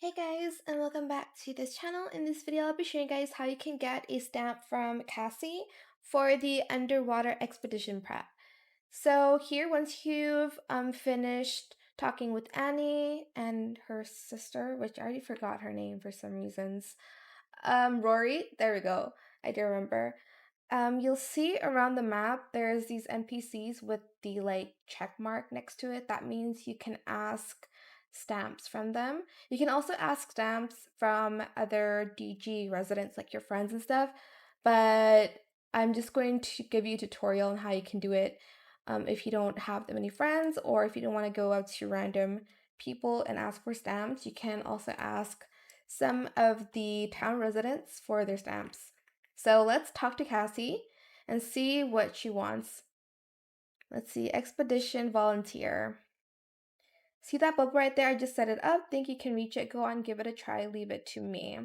Hey guys, and welcome back to this channel. In this video, I'll be showing you guys how you can get a stamp from Cassie for the underwater expedition prep. So here, once you've finished talking with Annie and her sister, which I already forgot her name for some reasons, Rory, there we go, I do remember. You'll see around the map there's these NPCs with the check mark next to it. That means you can ask stamps from them. You can also ask stamps from other DG residents like your friends and stuff, but I'm just going to give you a tutorial on how you can do it if you don't have that many friends, or if you don't want to go out to random people and ask for stamps. You can also ask some of the town residents for their stamps. So let's talk to Cassie and see what she wants. Let's see, expedition volunteer. See that bubble right there? I just set it up. Think you can reach it. Go on, give it a try. Leave it to me.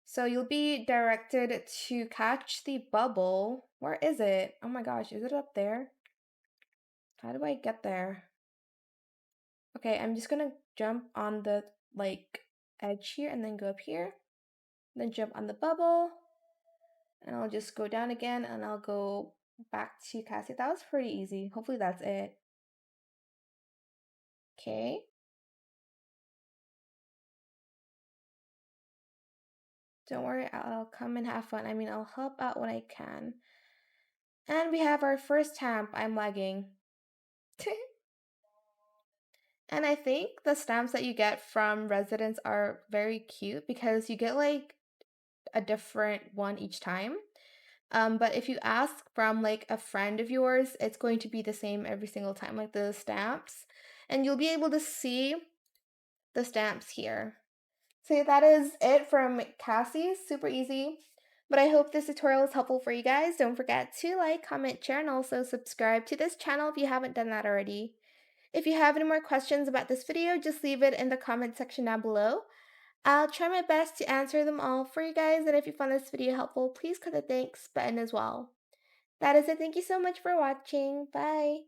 So you'll be directed to catch the bubble. Where is it? Oh my gosh, is it up there? How do I get there? Okay, I'm just gonna jump on the edge here and then go up here. Then jump on the bubble. And I'll just go down again and I'll go back to Cassie. That was pretty easy. Hopefully that's it. Okay. Don't worry, I'll come and have fun. I mean, I'll help out when I can. And we have our first stamp. I'm lagging. And I think the stamps that you get from residents are very cute because you get a different one each time. But if you ask from a friend of yours, it's going to be the same every single time, like the stamps. And you'll be able to see the stamps here. So that is it from Cassie. Super easy. But I hope this tutorial is helpful for you guys. Don't forget to like, comment, share, and also subscribe to this channel if you haven't done that already. If you have any more questions about this video, just leave it in the comment section down below. I'll try my best to answer them all for you guys, and if you found this video helpful, please click the thanks button as well. That is it. Thank you so much for watching. Bye!